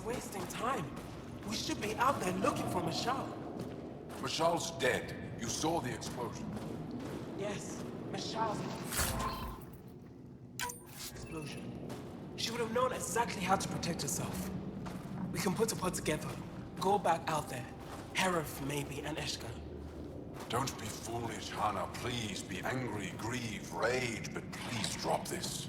wasting time. We should be out there looking for Michelle. Michelle's dead. You saw the explosion. Yes, Michelle's explosion. She would have known exactly how to protect herself. We can put a pod together. Go back out there. Herif, maybe, and Eshka. Don't be foolish, Hannah. Please be angry, grieve, rage, but please drop this.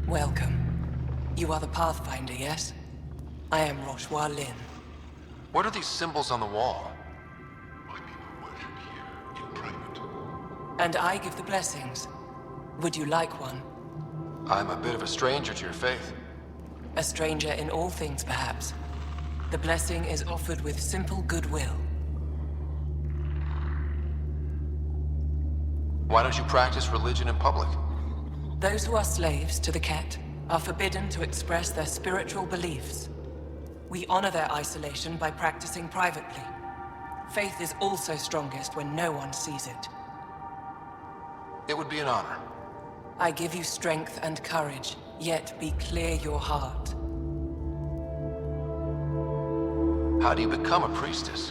Welcome. You are the Pathfinder, yes? I am Roshua Lin. What are these symbols on the wall? My people worship here in private. And I give the blessings. Would you like one? I'm a bit of a stranger to your faith. A stranger in all things, perhaps. The blessing is offered with simple goodwill. Why don't you practice religion in public? Those who are slaves to the Ket are forbidden to express their spiritual beliefs. We honor their isolation by practicing privately. Faith is also strongest when no one sees it. It would be an honor. I give you strength and courage, yet be clear your heart. How do you become a priestess?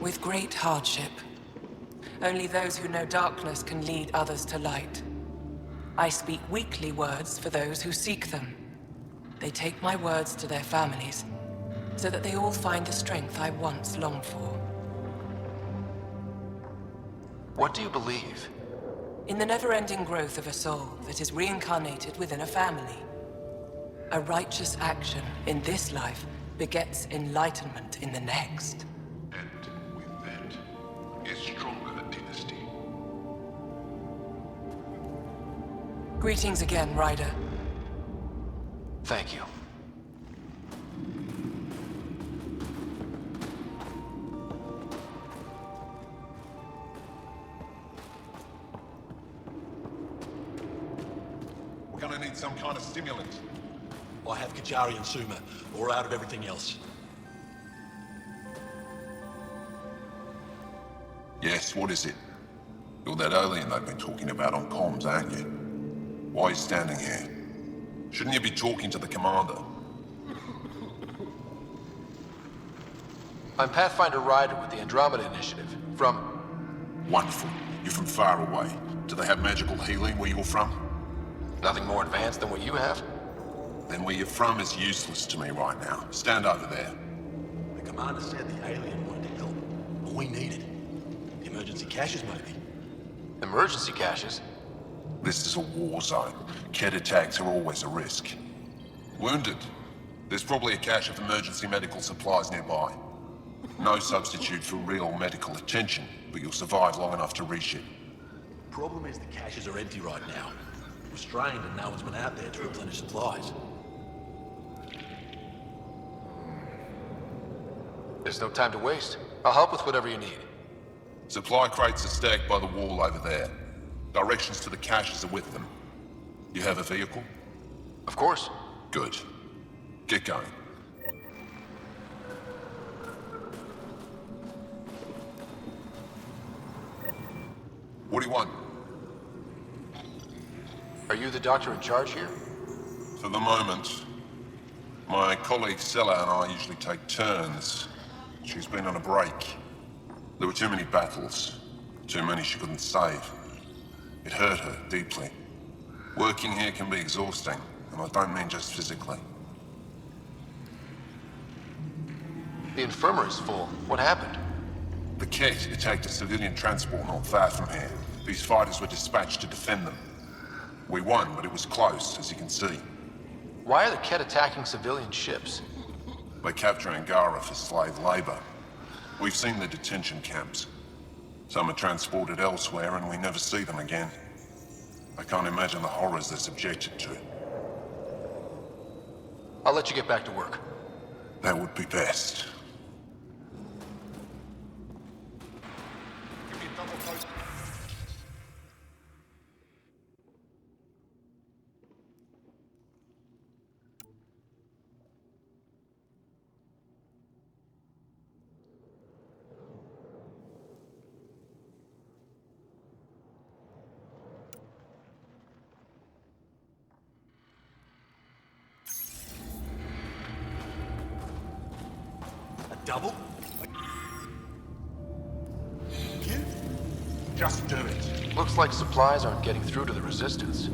With great hardship. Only those who know darkness can lead others to light. I speak weakly words for those who seek them. They take my words to their families, so that they all find the strength I once longed for. What do you believe? In the never-ending growth of a soul that is reincarnated within a family. A righteous action in this life begets enlightenment in the next. And with that, is stronger dynasty. Greetings again, Ryder. Thank you. We're gonna need some kind of stimulant. I have Kajari and Suma, or out of everything else. Yes, what is it? You're that alien they've been talking about on comms, aren't you? Why are you standing here? Shouldn't you be talking to the commander? I'm Pathfinder Ryder with the Andromeda Initiative, from... Wonderful. You're from far away. Do they have magical healing where you're from? Nothing more advanced than what you have? Then where you're from is useless to me right now. Stand over there. The commander said the alien wanted to help. All we needed. The emergency caches, maybe. Emergency caches? This is a war zone. Ket attacks are always a risk. Wounded? There's probably a cache of emergency medical supplies nearby. No substitute for real medical attention, but you'll survive long enough to reach it. Problem is the caches are empty right now. We're strained and no one's been out there to replenish supplies. There's no time to waste. I'll help with whatever you need. Supply crates are stacked by the wall over there. Directions to the caches are with them. You have a vehicle? Of course. Good. Get going. What do you want? Are you the doctor in charge here? For the moment. My colleague Sella and I usually take turns. She's been on a break. There were too many battles. Too many she couldn't save. It hurt her deeply. Working here can be exhausting, and I don't mean just physically. The infirmary's full. What happened? The Ket attacked a civilian transport not far from here. These fighters were dispatched to defend them. We won, but it was close, as you can see. Why are the Ket attacking civilian ships? They capture Angara for slave labor. We've seen the detention camps. Some are transported elsewhere, and we never see them again. I can't imagine the horrors they're subjected to. I'll let you get back to work. That would be best. Double? Again? Just do it. Looks like supplies aren't getting through to the Resistance.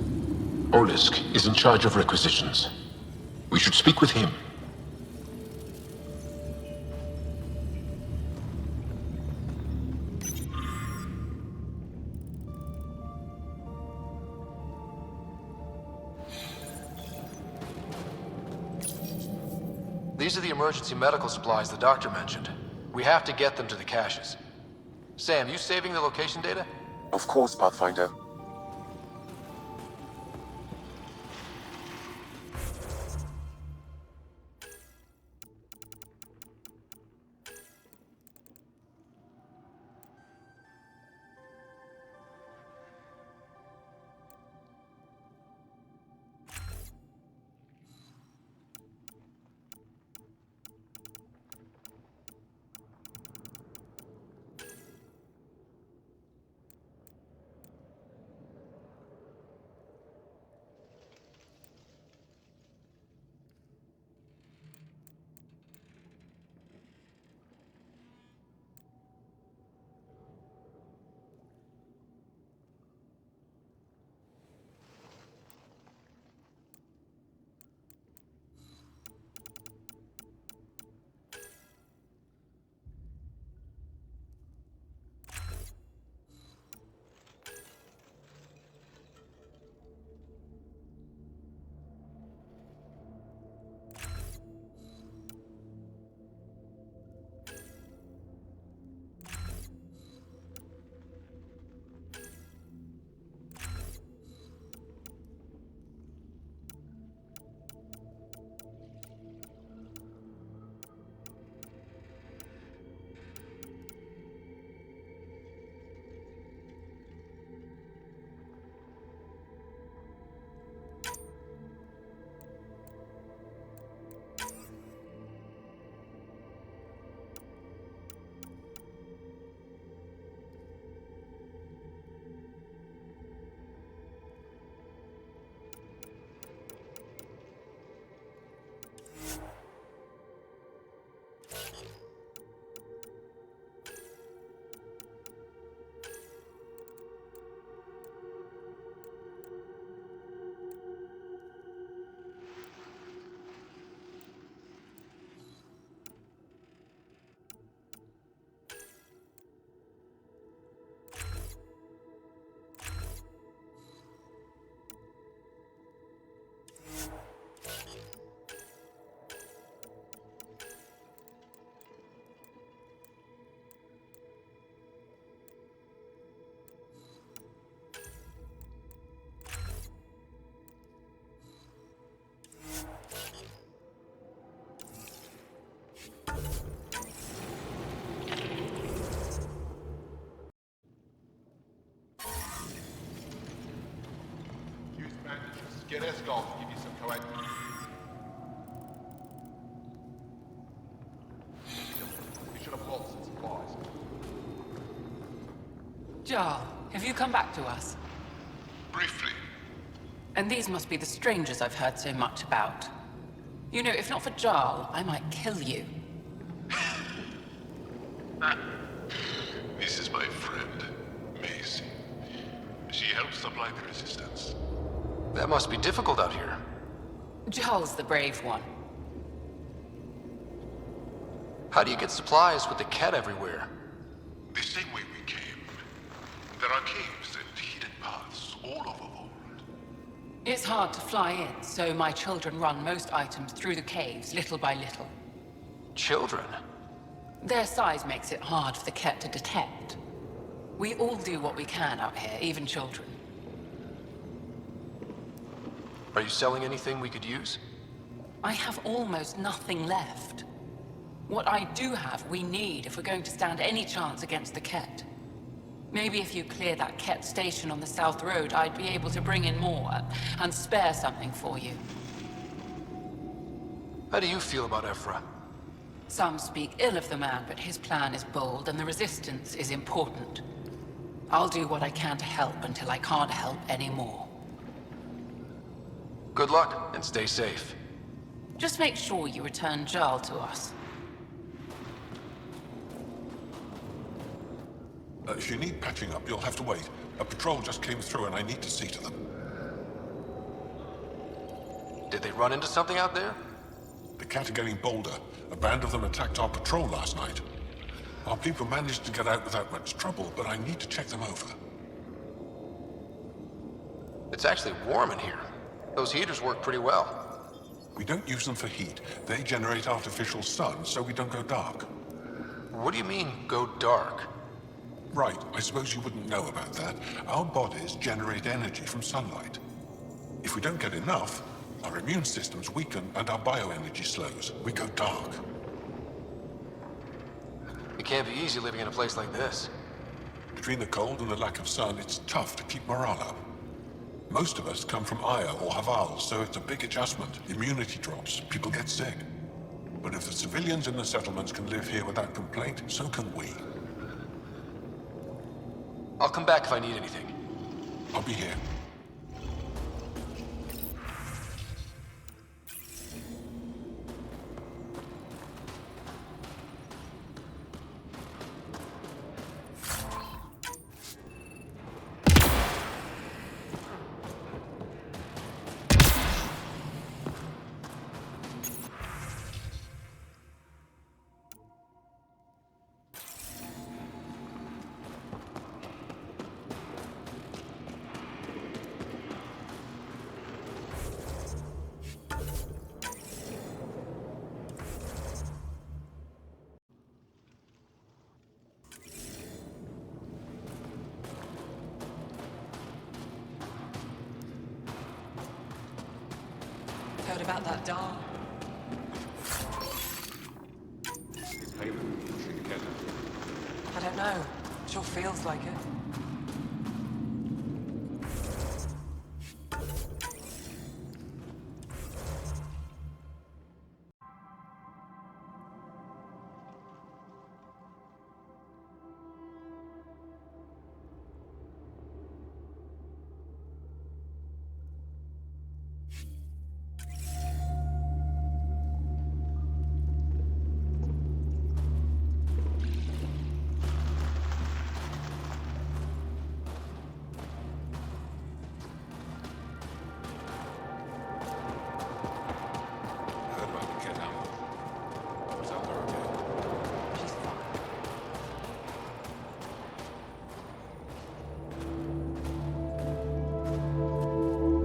Olisk is in charge of requisitions. We should speak with him. These are the emergency medical supplies the doctor mentioned. We have to get them to the caches. Sam, you saving the location data? Of course, Pathfinder. Get Escort to give you some coax. We should have lost some supplies. Jarl, have you come back to us? Briefly. And these must be the strangers I've heard so much about. You know, if not for Jarl, I might kill you. This is my friend, Macy. She helps supply the resistance. That must be difficult out here. Jarl's the brave one. How do you get supplies with the Ket everywhere? The same way we came. There are caves and hidden paths all over Vault. It's hard to fly in, so my children run most items through the caves, little by little. Children? Their size makes it hard for the Ket to detect. We all do what we can out here, even children. Are you selling anything we could use? I have almost nothing left. What I do have, we need if we're going to stand any chance against the Ket. Maybe if you clear that Ket station on the South Road, I'd be able to bring in more and spare something for you. How do you feel about Ephra? Some speak ill of the man, but his plan is bold and the resistance is important. I'll do what I can to help until I can't help anymore. Good luck, and stay safe. Just make sure you return Jarl to us. If you need patching up, you'll have to wait. A patrol just came through and I need to see to them. Did they run into something out there? The Cat are getting bolder. A band of them attacked our patrol last night. Our people managed to get out without much trouble, but I need to check them over. It's actually warm in here. Those heaters work pretty well. We don't use them for heat. They generate artificial sun, so we don't go dark. What do you mean, go dark? Right, I suppose you wouldn't know about that. Our bodies generate energy from sunlight. If we don't get enough, our immune systems weaken and our bioenergy slows. We go dark. It can't be easy living in a place like this. Between the cold and the lack of sun, it's tough to keep morale up. Most of us come from Aya or Haval, so it's a big adjustment. Immunity drops, people get sick. But if the civilians in the settlements can live here without complaint, so can we. I'll come back if I need anything. I'll be here. Heard about that doll? I don't know. Sure feels like it.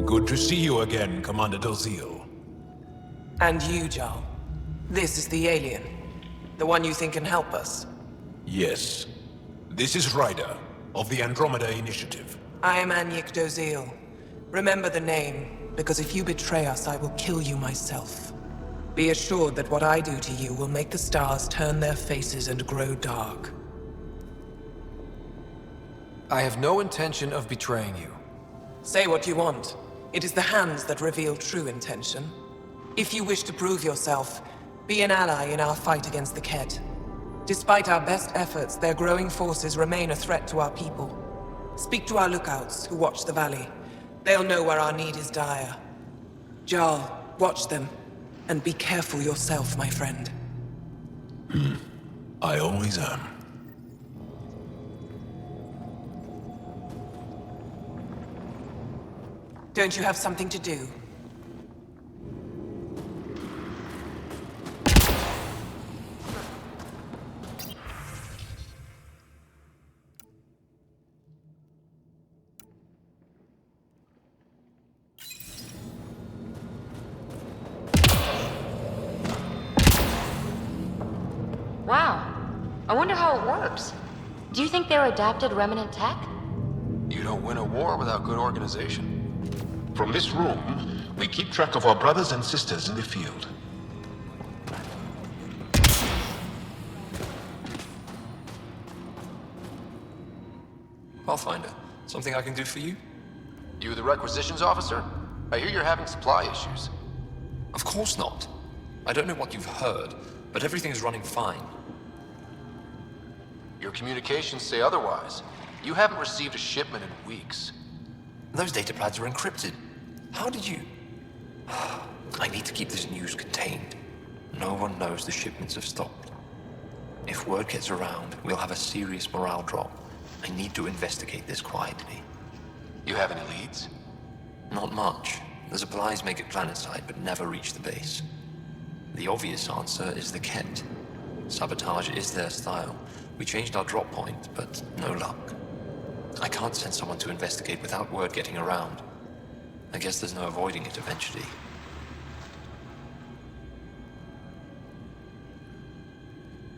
Good to see you again, Commander Dozil. And you, Jarl. This is the alien. The one you think can help us. Yes. This is Ryder, of the Andromeda Initiative. I am Anyik Dozil. Remember the name, because if you betray us, I will kill you myself. Be assured that what I do to you will make the stars turn their faces and grow dark. I have no intention of betraying you. Say what you want. It is the hands that reveal true intention. If you wish to prove yourself, be an ally in our fight against the Ket. Despite our best efforts, their growing forces remain a threat to our people. Speak to our lookouts, who watch the valley. They'll know where our need is dire. Jarl, watch them. And be careful yourself, my friend. I always am. Don't you have something to do? I wonder how it works. Do you think they're adapted remnant tech? You don't win a war without good organization. From this room, we keep track of our brothers and sisters in the field. Pathfinder, something I can do for you? You the requisitions officer? I hear you're having supply issues. Of course not. I don't know what you've heard, but everything is running fine. Your communications say otherwise. You haven't received a shipment in weeks. Those data pads are encrypted. How did you... I need to keep this news contained. No one knows the shipments have stopped. If word gets around, we'll have a serious morale drop. I need to investigate this quietly. You have any leads? Not much. The supplies make it planetside, but never reach the base. The obvious answer is the Ket. Sabotage is their style. We changed our drop point, but no luck. I can't send someone to investigate without word getting around. I guess there's no avoiding it eventually.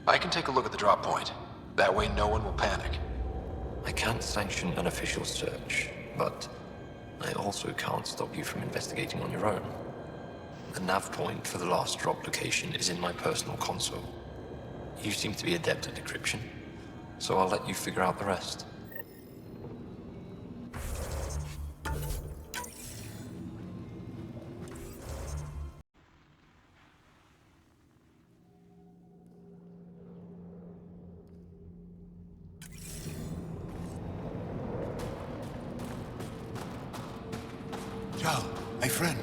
I can take a look at the drop point. That way no one will panic. I can't sanction an official search, but I also can't stop you from investigating on your own. The nav point for the last drop location is in my personal console. You seem to be adept at decryption, so I'll let you figure out the rest. Ciao, my friend.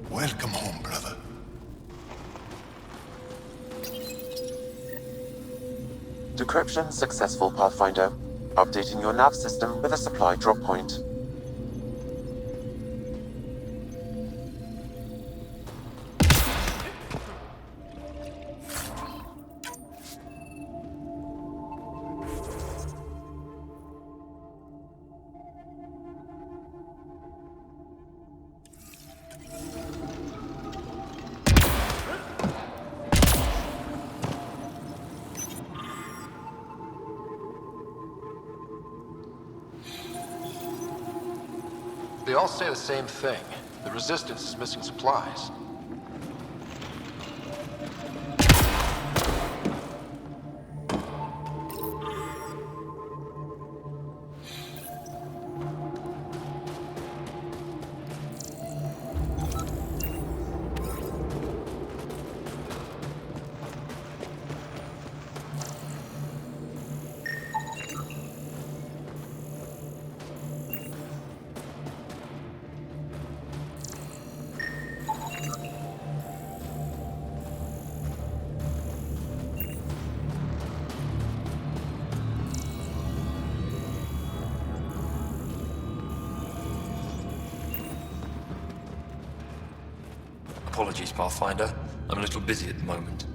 Welcome home, brother. Decryption successful, Pathfinder. Updating your nav system with a supply drop point. They all say the same thing. The Resistance is missing supplies. Apologies, Pathfinder. I'm a little busy at the moment.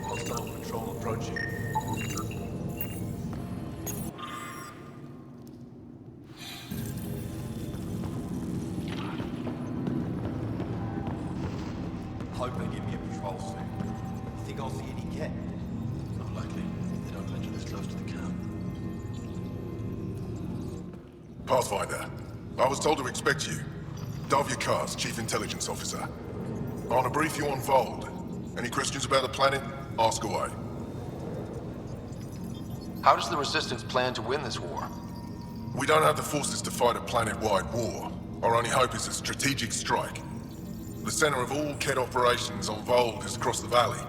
Hostile patrol approaching. Hope they give me a patrol soon. You think I'll see any Ket? Not likely. They don't venture this close to the camp. Pathfinder, I was told to expect you. Davia Kars, Chief Intelligence Officer. I want to brief you on Vold. Any questions about the planet? Ask away. How does the Resistance plan to win this war? We don't have the forces to fight a planet-wide war. Our only hope is a strategic strike. The center of all Ket operations on Vold is across the valley.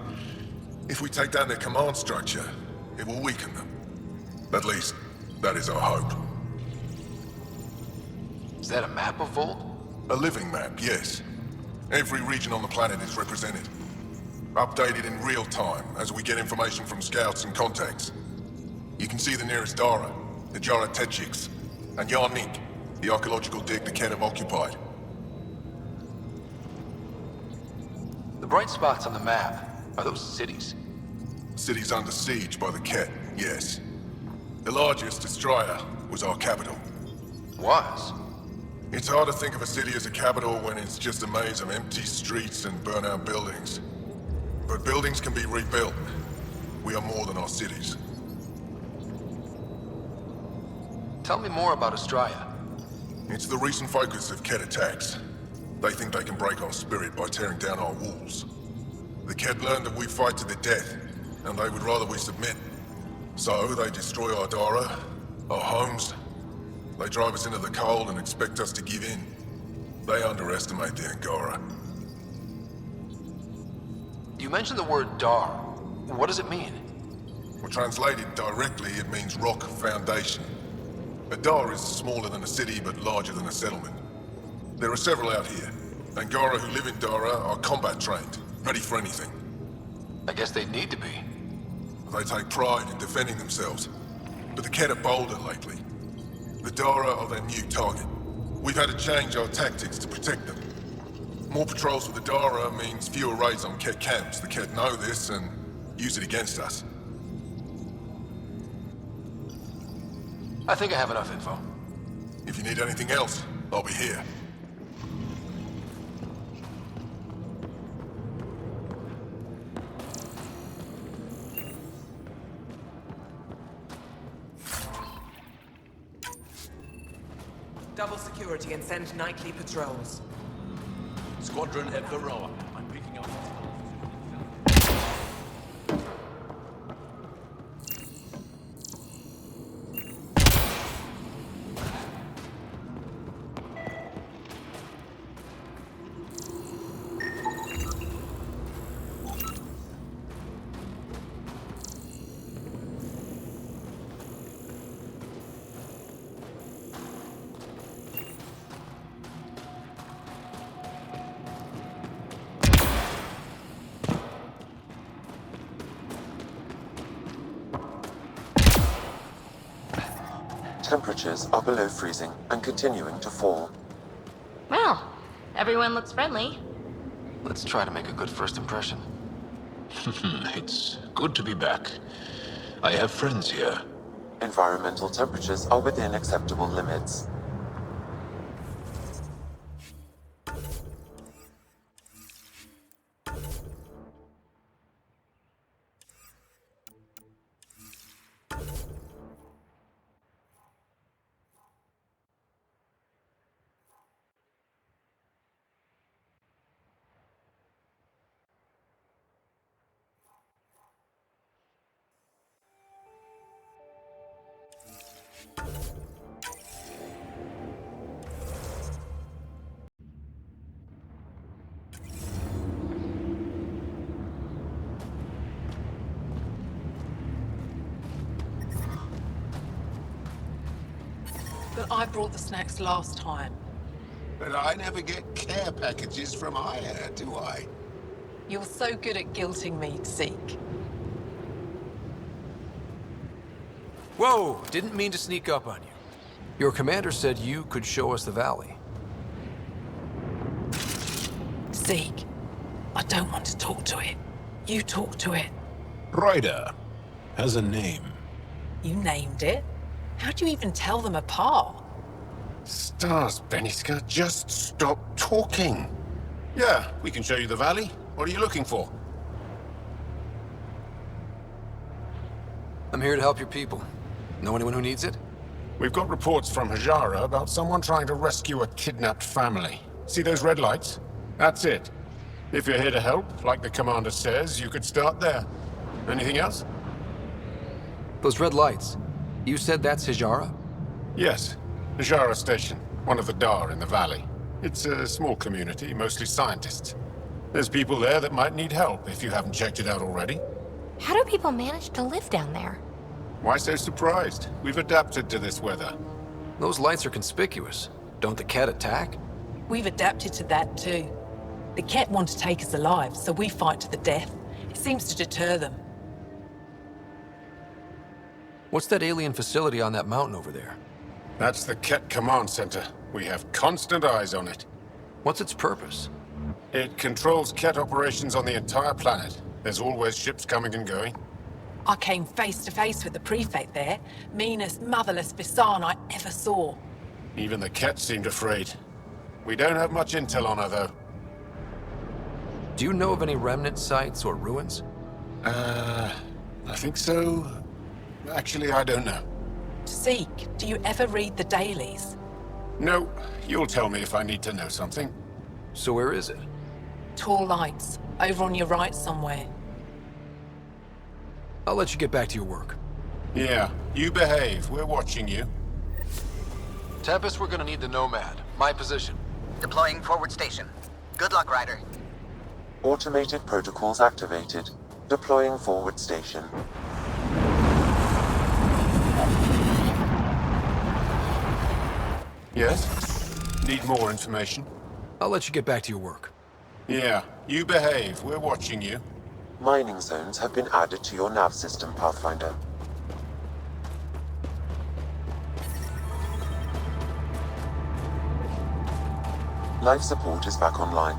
If we take down their command structure, it will weaken them. At least, that is our hope. Is that a map of Volt? A living map, yes. Every region on the planet is represented. Updated in real time as we get information from scouts and contacts. You can see the nearest Dara, the Jara Tetchiks, and Yarnik, the archaeological dig the Ket have occupied. The bright spots on the map, are those cities? Cities under siege by the Ket, yes. The largest, Destroyer, was our capital. Was? It's hard to think of a city as a capital when it's just a maze of empty streets and burnt-out buildings. But buildings can be rebuilt. We are more than our cities. Tell me more about Astraea. It's the recent focus of Ket attacks. They think they can break our spirit by tearing down our walls. The Ket learned that we fight to the death, and they would rather we submit. So they destroy our Dara, our homes. They drive us into the cold and expect us to give in. They underestimate the Angara. You mentioned the word Dar. What does it mean? Well, translated directly, it means rock foundation. A Dar is smaller than a city, but larger than a settlement. There are several out here. Angara who live in Dara are combat trained, ready for anything. I guess they'd need to be. They take pride in defending themselves. But the Ket are bolder lately. The Dara are their new target. We've had to change our tactics to protect them. More patrols with the Dara means fewer raids on Ket camps. The Ket know this and use it against us. I think I have enough info. If you need anything else, I'll be here. Double security and send nightly patrols. Squadron at Varroa. I'm picking up. Temperatures are below freezing and continuing to fall. Well, everyone looks friendly. Let's try to make a good first impression. It's good to be back. I have friends here. Environmental temperatures are within acceptable limits. But I brought the snacks last time. But I never get care packages from Aya, do I? You're so good at guilting me, Zeke. Whoa! Didn't mean to sneak up on you. Your commander said you could show us the valley. Zeke, I don't want to talk to it. You talk to it. Ryder has a name. You named it. How do you even tell them apart? Stars, Beniska, just stop talking. Yeah, we can show you the valley. What are you looking for? I'm here to help your people. Know anyone who needs it? We've got reports from Hajara about someone trying to rescue a kidnapped family. See those red lights? That's it. If you're here to help, like the commander says, you could start there. Anything else? Those red lights. You said that's Hijara? Yes. Hajara Station, one of the Dar in the valley. It's a small community, mostly scientists. There's people there that might need help, if you haven't checked it out already. How do people manage to live down there? Why so surprised? We've adapted to this weather. Those lights are conspicuous. Don't the Ket attack? We've adapted to that too. The Ket want to take us alive, so we fight to the death. It seems to deter them. What's that alien facility on that mountain over there? That's the Ket Command Center. We have constant eyes on it. What's its purpose? It controls Ket operations on the entire planet. There's always ships coming and going. I came face to face with the prefect there. Meanest, motherless Bisan I ever saw. Even the Ket seemed afraid. We don't have much intel on her, though. Do you know of any remnant sites or ruins? I think so. Actually, I don't know. Zeke, do you ever read the dailies? No, you'll tell me if I need to know something. So where is it? Tall lights, over on your right somewhere. I'll let you get back to your work. Yeah, you behave. We're watching you. Tempest, we're gonna need the Nomad. My position. Deploying forward station. Good luck, Ryder. Automated protocols activated. Deploying forward station. Yes? Need more information? I'll let you get back to your work. Yeah, you behave. We're watching you. Mining zones have been added to your nav system, Pathfinder. Life support is back online.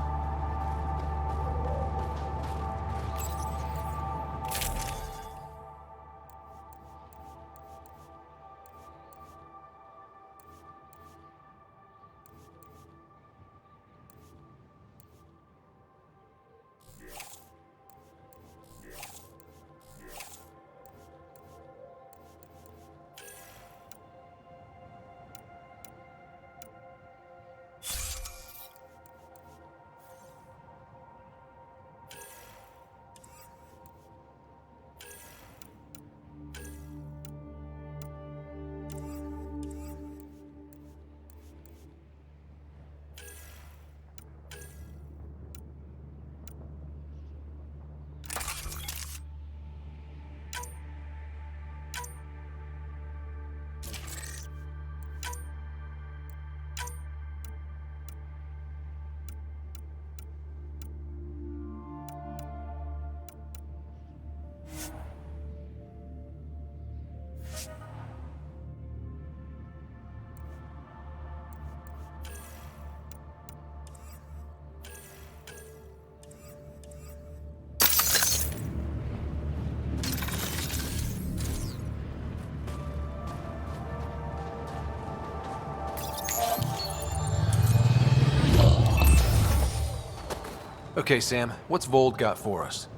Okay, Sam, what's Vold got for us?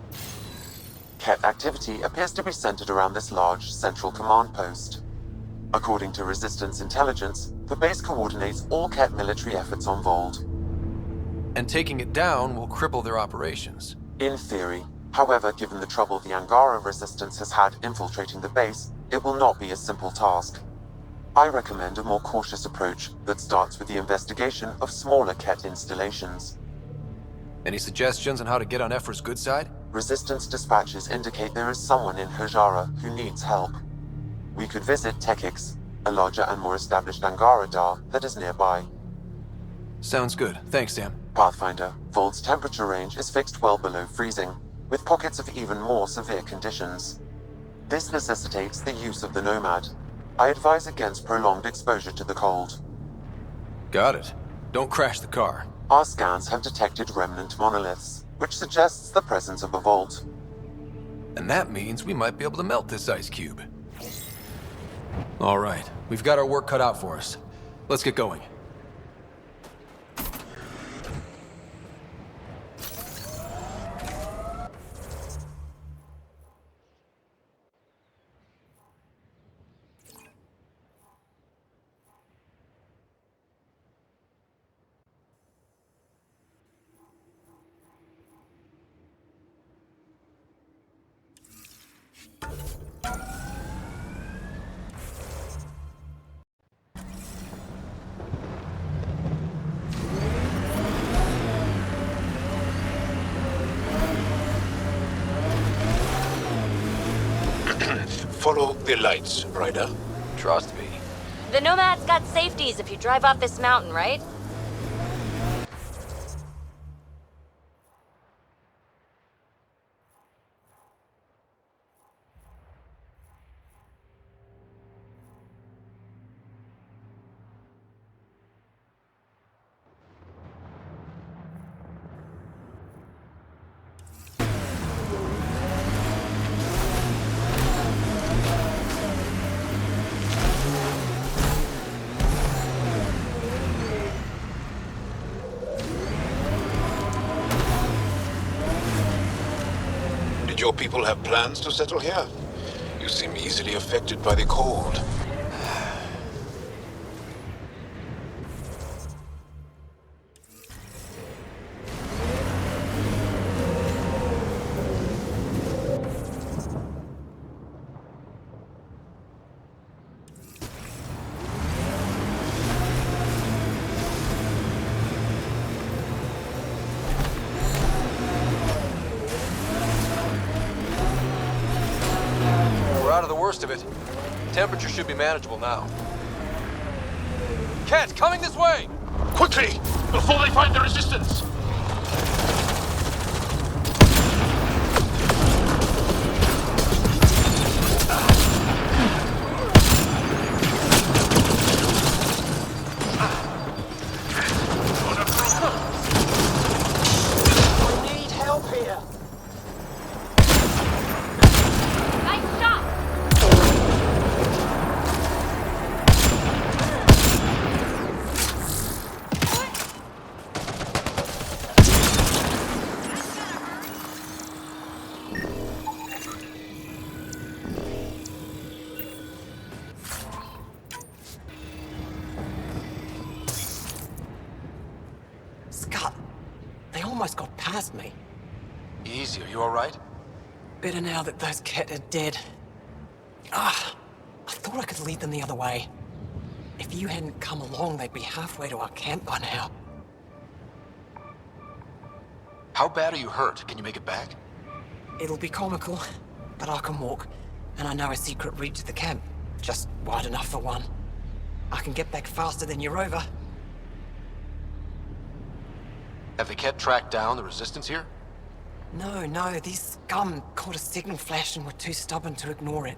Ket activity appears to be centered around this large central command post. According to Resistance intelligence, the base coordinates all Ket military efforts on Vold. And taking it down will cripple their operations. In theory. However, given the trouble the Angara Resistance has had infiltrating the base, it will not be a simple task. I recommend a more cautious approach that starts with the investigation of smaller Ket installations. Any suggestions on how to get on Ephra's good side? Resistance dispatches indicate there is someone in Hajara who needs help. We could visit Tekix, a larger and more established Angara Dar that is nearby. Sounds good. Thanks, Sam. Pathfinder, Vold's temperature range is fixed well below freezing, with pockets of even more severe conditions. This necessitates the use of the Nomad. I advise against prolonged exposure to the cold. Got it. Don't crash the car. Our scans have detected remnant monoliths, which suggests the presence of a vault. And that means we might be able to melt this ice cube. All right, we've got our work cut out for us. Let's get going. Follow the lights, Ryder. Trust me. The Nomad's got safeties if you drive off this mountain, right? And your people have plans to settle here? You seem easily affected by the cold. We're out of the worst of it. Temperature should be manageable now. Cat, coming this way! Quickly! Before they find the resistance! Almost got past me. Easy, are you alright? Better now that those Ket are dead. I thought I could lead them the other way. If you hadn't come along, they'd be halfway to our camp by now. How bad are you hurt? Can you make it back? It'll be comical, but I can walk, and I know a secret route to the camp. Just wide enough for one. I can get back faster than your rover. Have the Ket tracked down the resistance here? No, these scum caught a signal flash and were too stubborn to ignore it.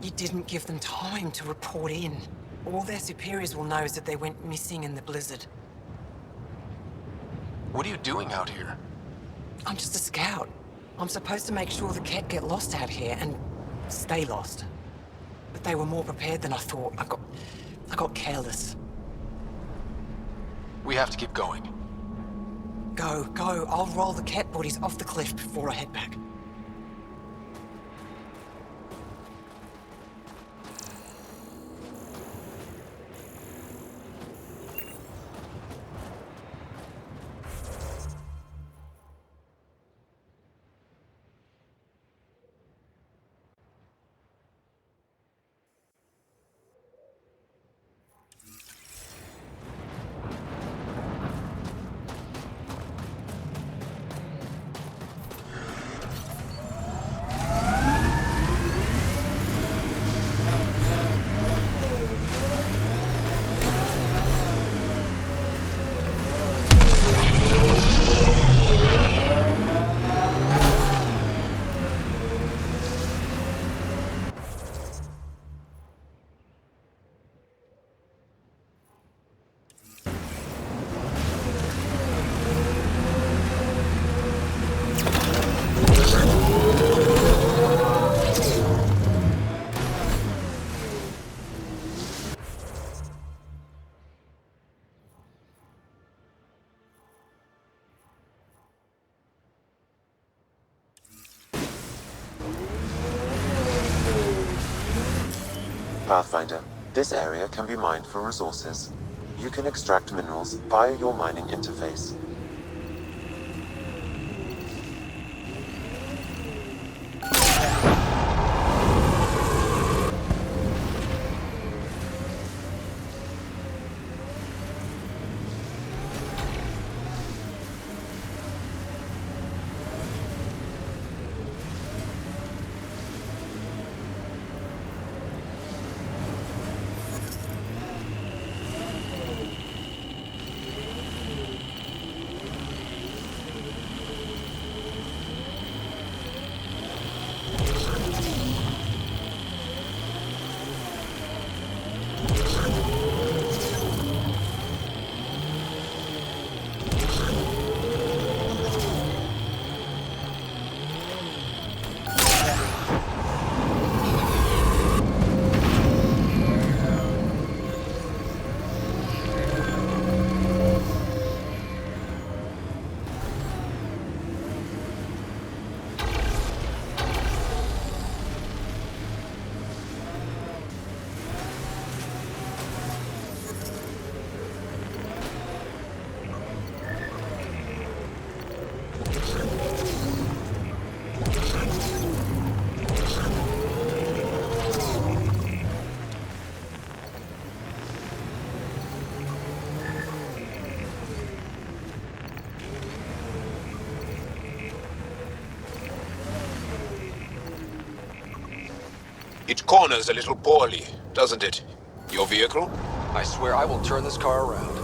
You didn't give them time to report in. All their superiors will know is that they went missing in the blizzard. What are you doing out here? I'm just a scout. I'm supposed to make sure the Ket get lost out here and stay lost. But they were more prepared than I thought. I got careless. We have to keep going. Go. I'll roll the Ket bodies off the cliff before I head back. Pathfinder, this area can be mined for resources. You can extract minerals via your mining interface. It corners a little poorly, doesn't it? Your vehicle? I swear I will turn this car around.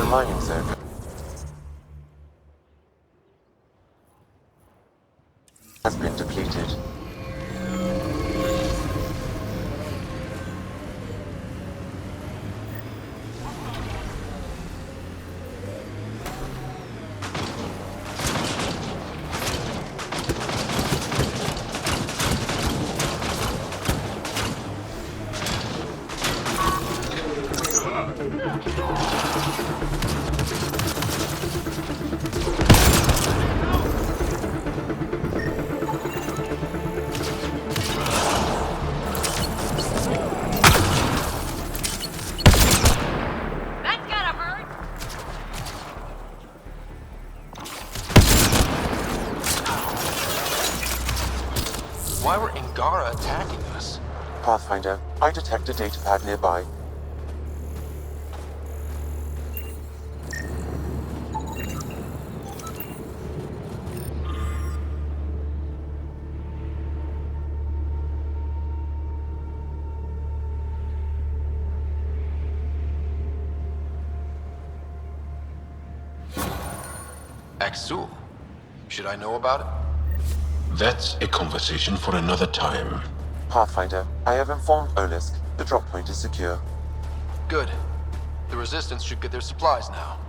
Mining zone has been depleted. Why were Angara attacking us? Pathfinder, I detect a datapad nearby. Axul. Should I know about it? That's a conversation for another time. Pathfinder, I have informed Olisk. The drop point is secure. Good. The Resistance should get their supplies now.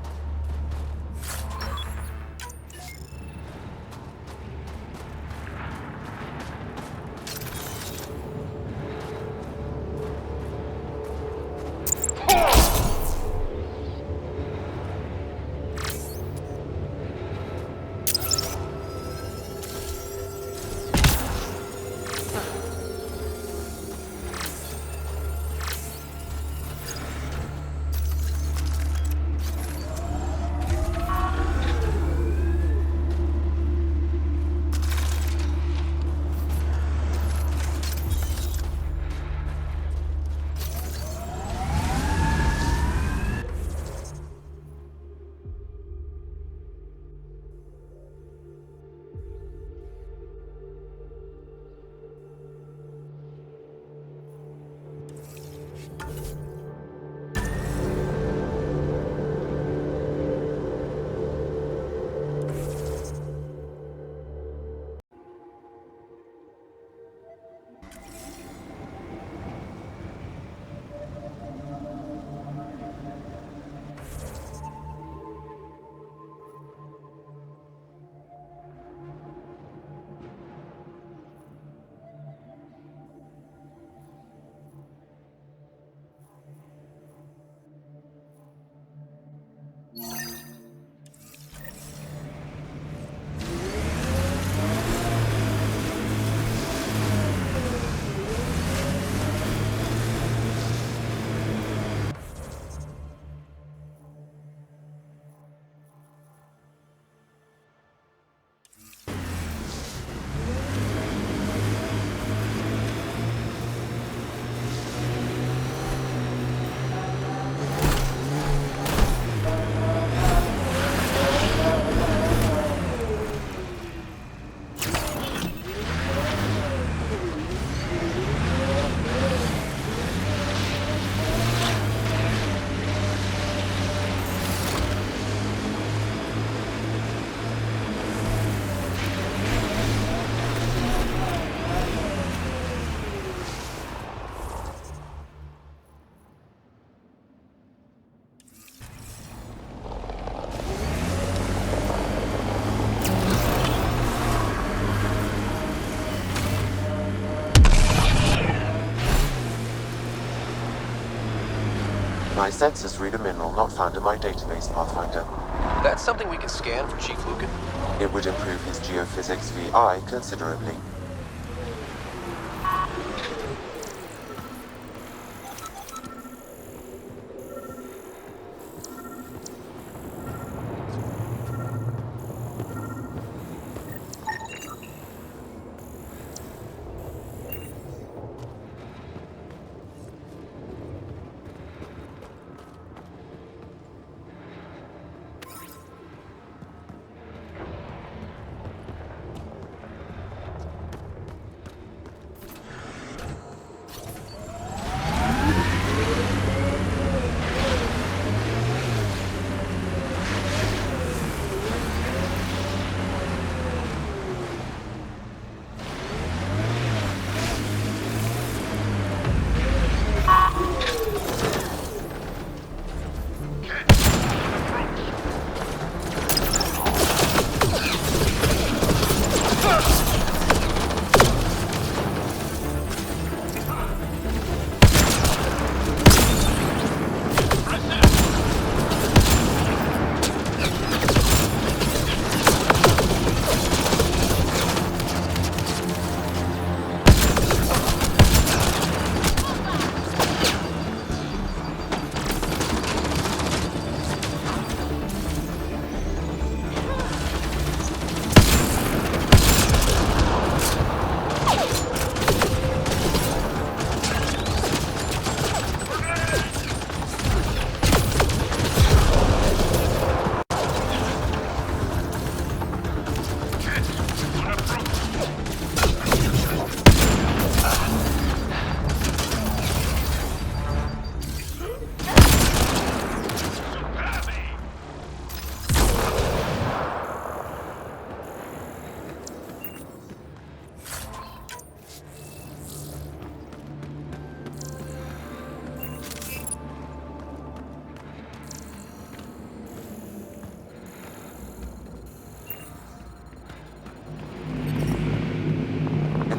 My sensors read a mineral not found in my database, Pathfinder. That's something we can scan for Chief Lucan? It would improve his geophysics VI considerably.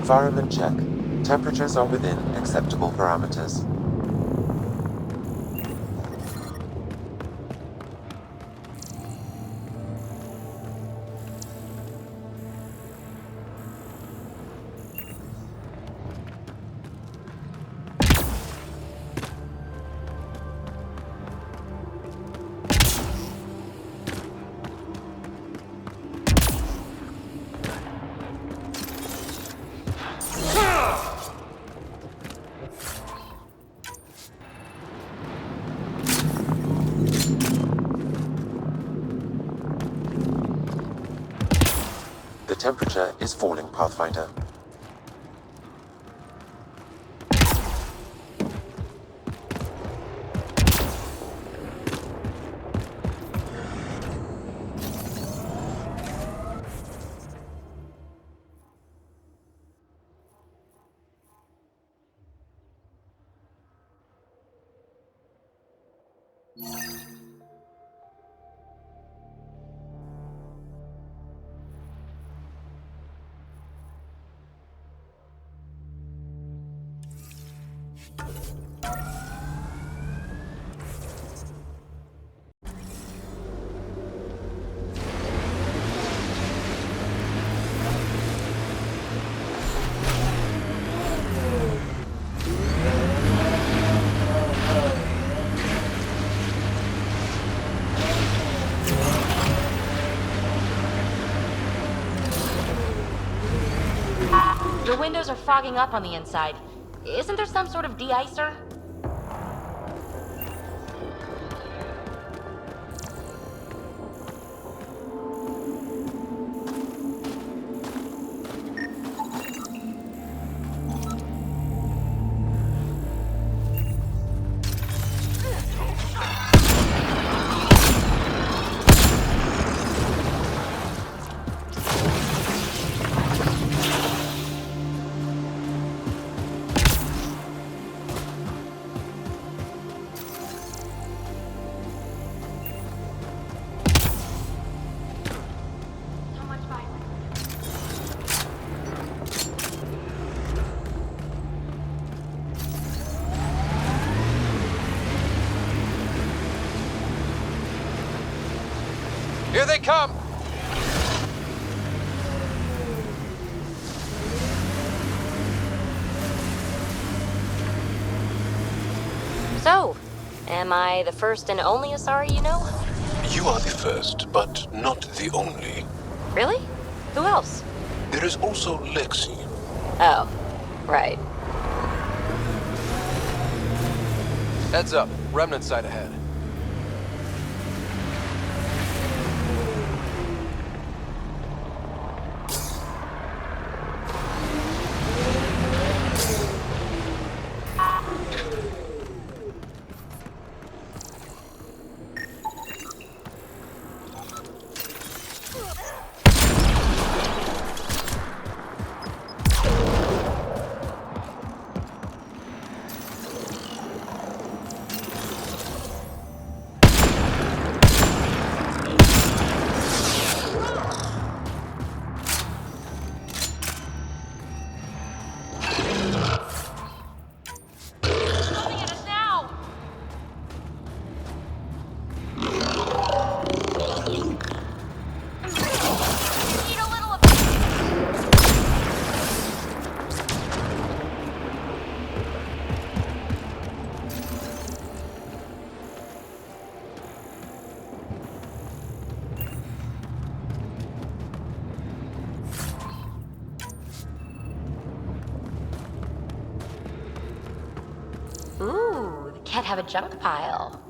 Environment check. Temperatures are within acceptable parameters. The temperature is falling, Pathfinder. The windows are fogging up on the inside. Isn't there some sort of de-icer? Here they come! So, am I the first and only Asari you know? You are the first, but not the only. Really? Who else? There is also Lexi. Oh, right. Heads up, remnant site ahead. Ooh, the cat have a junk pile.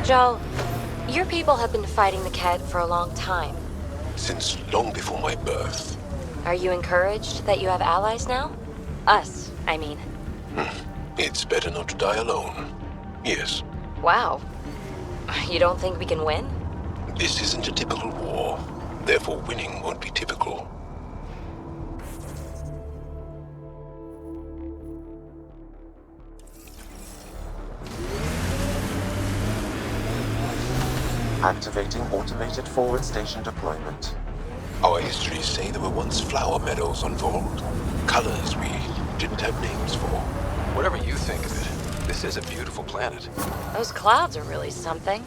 Joe, your people have been fighting the Kett for a long time. Since long before my birth. Are you encouraged that you have allies now? Us, I mean. It's better not to die alone. Yes. Wow. You don't think we can win? This isn't a typical war. Therefore, winning won't be typical. Activating automated forward station deployment. Our histories say there were once flower meadows on Vold. Colors we didn't have names for. Whatever you think of it, this is a beautiful planet. Those clouds are really something.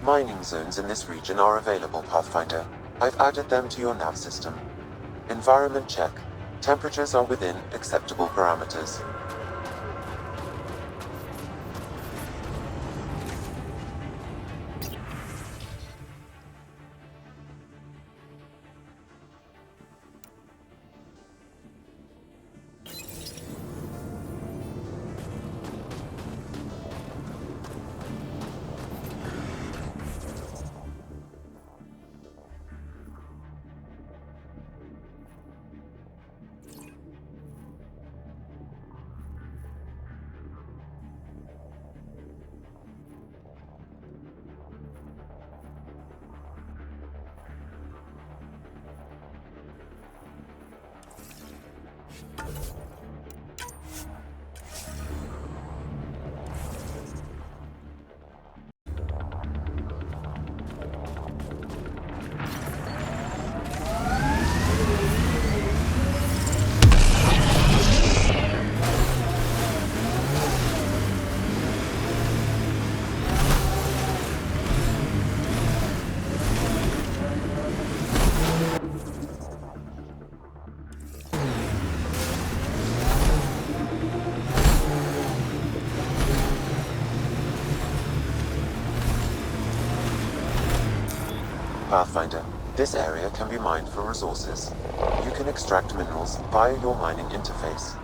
Mining zones in this region are available, Pathfinder. I've added them to your nav system. Environment check. Temperatures are within acceptable parameters. Pathfinder, this area can be mined for resources. You can extract minerals via your mining interface.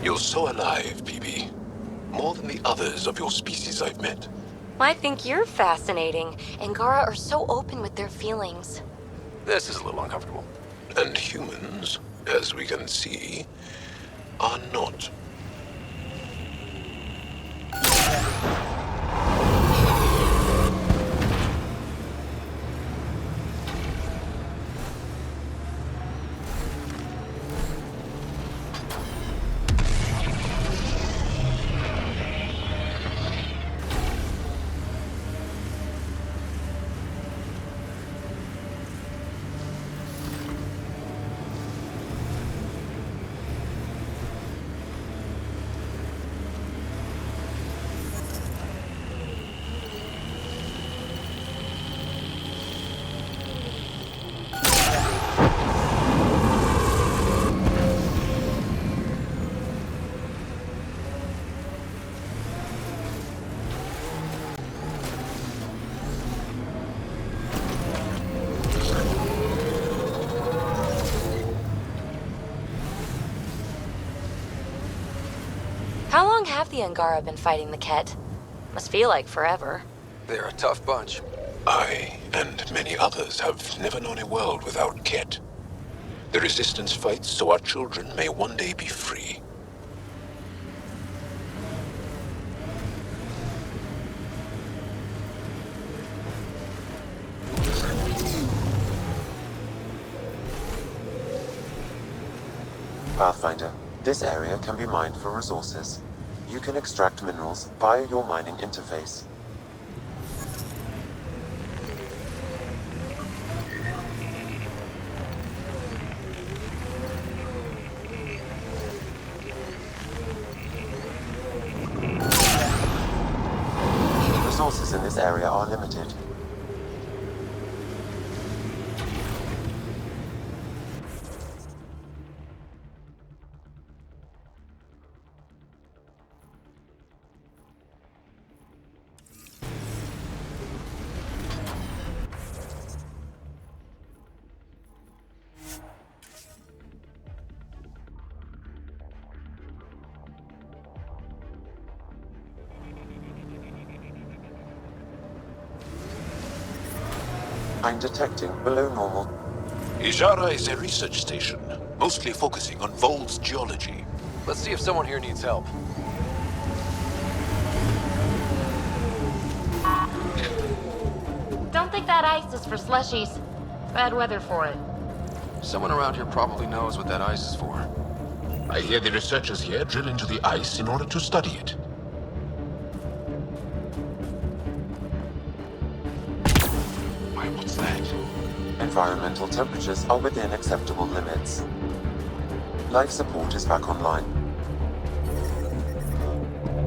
You're so alive, Peebee. More than the others of your species I've met. I think you're fascinating. Angara are so open with their feelings. This is a little uncomfortable. And humans, as we can see, are not. How long have the Angara been fighting the Ket? Must feel like forever. They're a tough bunch. I, and many others, have never known a world without Ket. The Resistance fights so our children may one day be free. Pathfinder, this area can be mined for resources. You can extract minerals via your mining interface. Resources in this area are limited. I'm detecting below normal. Ijara is a research station, mostly focusing on Vold's geology. Let's see if someone here needs help. Don't think that ice is for slushies. Bad weather for it. Someone around here probably knows what that ice is for. I hear the researchers here drill into the ice in order to study it. Why, what's that? Environmental temperatures are within acceptable limits. Life support is back online.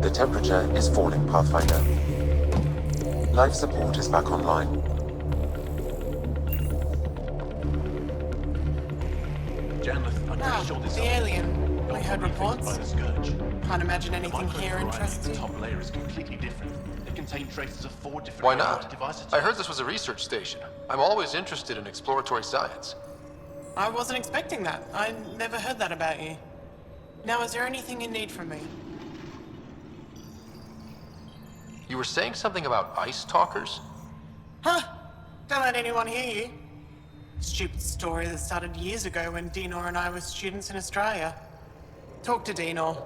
The temperature is falling, Pathfinder. Life support is back online. Janlith, I'm pretty sure this the alien. I heard reports. by the Scourge. Can't imagine The anything here microfluoride interests in the you. top layer is completely different. It contains traces of 4 different Why radioactive not? isotopes. I heard this was a research station. I'm always interested in exploratory science. I wasn't expecting that. I never heard that about you. Now, is there anything you need from me? You were saying something about ice talkers? Huh? Don't let anyone hear you. Stupid story that started years ago when Dinor and I were students in Australia. Talk to Dinor.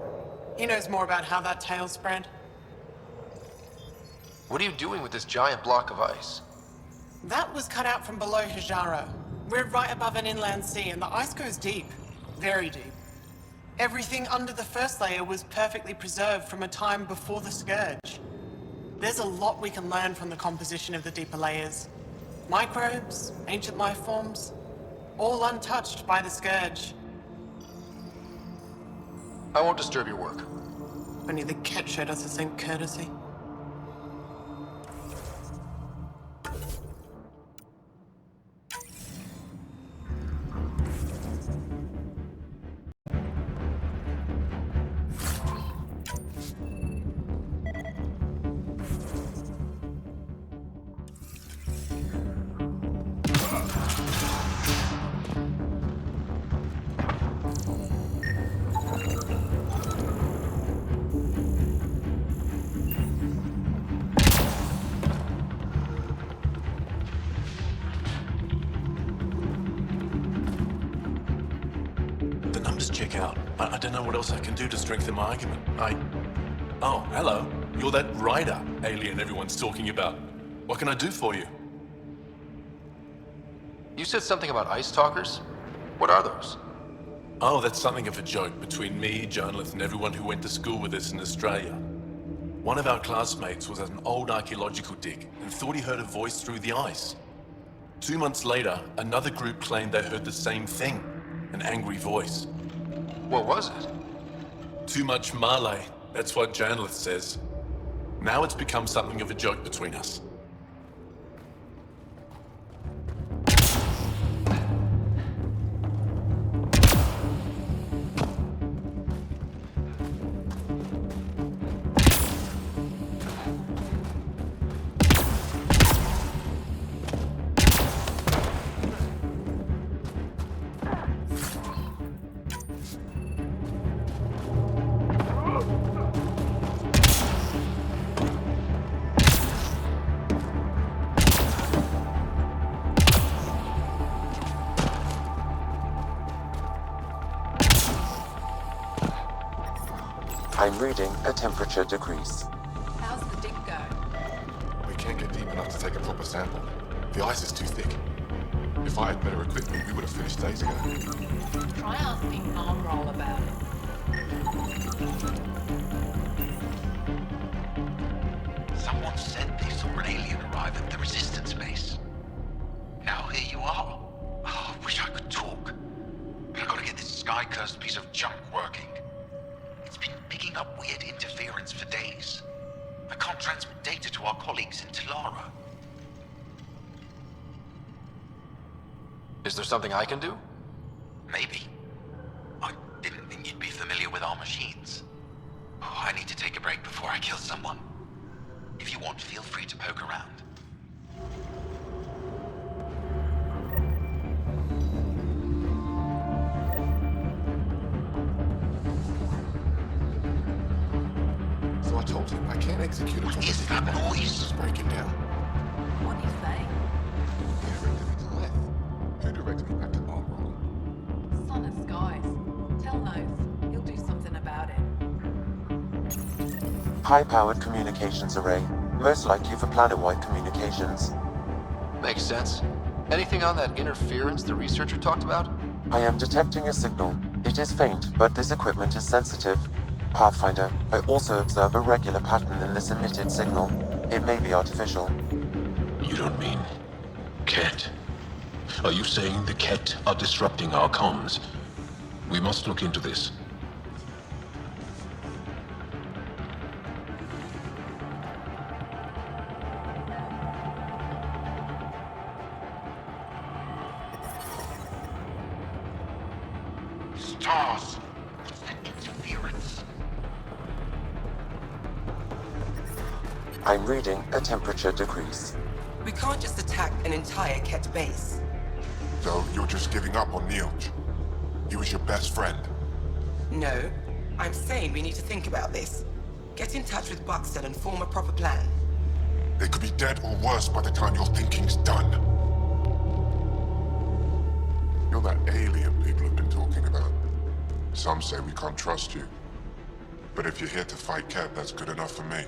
He knows more about how that tale spread. What are you doing with this giant block of ice? That was cut out from below Hijara. We're right above an inland sea, and the ice goes deep. Very deep. Everything under the first layer was perfectly preserved from a time before the Scourge. There's a lot we can learn from the composition of the deeper layers. Microbes, ancient life forms, all untouched by the Scourge. I won't disturb your work. Only the Ket showed us the same courtesy. The numbers check out. I don't know what else I can do to strengthen my argument. Oh, hello. You're that rider alien everyone's talking about. What can I do for you? You said something about ice talkers? What are those? Oh, that's something of a joke between me, Janlith, and everyone who went to school with us in Australia. One of our classmates was at an old archaeological dig and thought he heard a voice through the ice. 2 months later, another group claimed they heard the same thing, an angry voice. What was it? Too much Malay, that's what Janlith says. Now it's become something of a joke between us. I'm reading a temperature decrease. How's the dig go? We can't get deep enough to take a proper sample. The ice is too thick. If I had better equipment, we would have finished days ago. Try asking Armroll about it. Someone said they saw an alien arrive at the Resistance base. Now here you are. Oh, I wish I could talk. But I gotta get this sky-cursed piece of junk working. It's been picking up weird interference for days. I can't transmit data to our colleagues in Talara. Is there something I can do? Maybe. I didn't think you'd be familiar with our machines. Oh, I need to take a break before I kill someone. If you want, feel free to poke around. So I told him I can't execute a What is that noise? It's breaking down. What is they? He directed me to Leth, who directed me back to Armroll. Son of Skies. Tell Noth. He'll do something about it. High-powered communications array, most likely for planet-wide communications. Makes sense. Anything on that interference the researcher talked about? I am detecting a signal. It is faint, but this equipment is sensitive. Pathfinder, I also observe a regular pattern in this emitted signal. It may be artificial. You don't mean Ket? Are you saying the Ket are disrupting our comms? We must look into this. Stars! What's that interference? I'm reading a temperature decrease. We can't just attack an entire Ket base. So you're just giving up on Neilj? He was your best friend. No. I'm saying we need to think about this. Get in touch with Buxton and form a proper plan. They could be dead or worse by the time your thinking's done. You're that alien people have been talking about. Some say we can't trust you. But if you're here to fight Ket, that's good enough for me.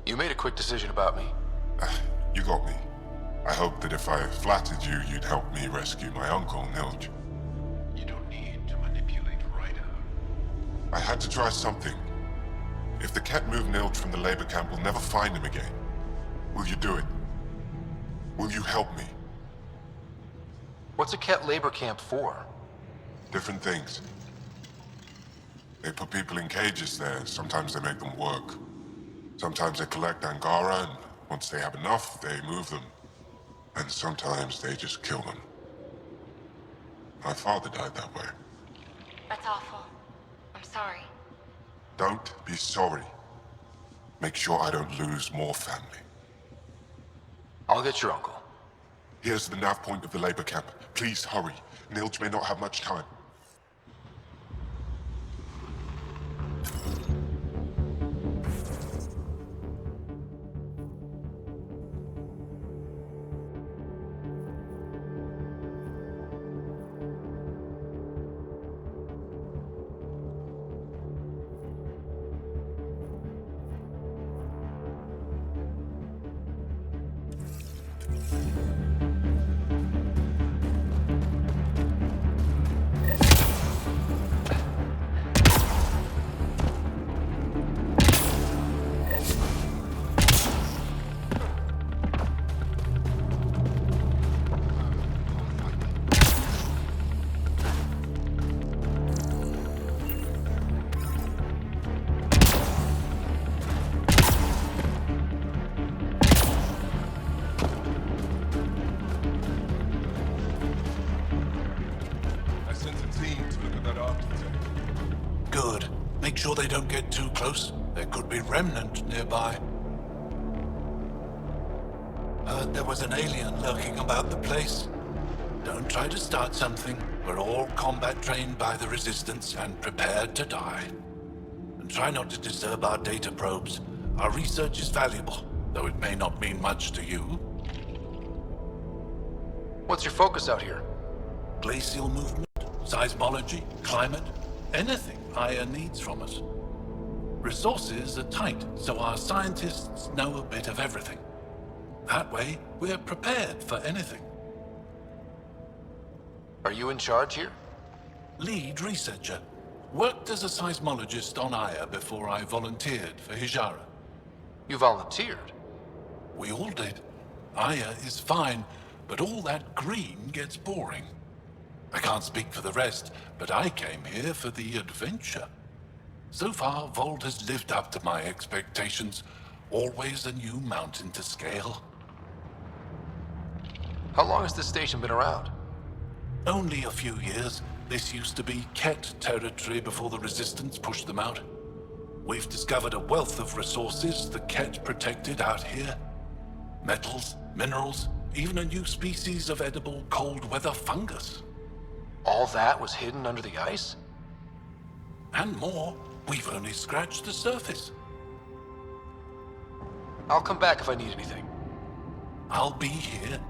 You made a quick decision about me. You got me. I hoped that if I flattered you, you'd help me rescue my uncle, Neilj. You don't need to manipulate Ryder. I had to try something. If the Ket move Neilj from the labor camp, we'll never find him again. Will you do it? Will you help me? What's a Ket labor camp for? Different things. They put people in cages there. Sometimes they make them work. Sometimes they collect Angara, and once they have enough, they move them. And sometimes they just kill them. My father died that way. That's awful. I'm sorry. Don't be sorry. Make sure I don't lose more family. I'll get your uncle. Here's the nav point of the labor camp. Please hurry. Neilj may not have much time. Good. Make sure they don't get too close. There could be remnant nearby. Heard there was an alien lurking about the place. Don't try to start something. We're all combat trained by the Resistance and prepared to die. And try not to disturb our data probes. Our research is valuable, though it may not mean much to you. What's your focus out here? Glacial movement, seismology, climate, anything Aya needs from us. Resources are tight, so our scientists know a bit of everything. That way, we're prepared for anything. Are you in charge here? Lead researcher. Worked as a seismologist on Aya before I volunteered for Hijara. You volunteered? We all did. Aya is fine, but all that green gets boring. I can't speak for the rest, but I came here for the adventure. So far, Vold has lived up to my expectations. Always a new mountain to scale. How long has this station been around? Only a few years. This used to be Ket territory before the Resistance pushed them out. We've discovered a wealth of resources the Ket protected out here. Metals, minerals, even a new species of edible cold weather fungus. All that was hidden under the ice? And more. We've only scratched the surface. I'll come back if I need anything. I'll be here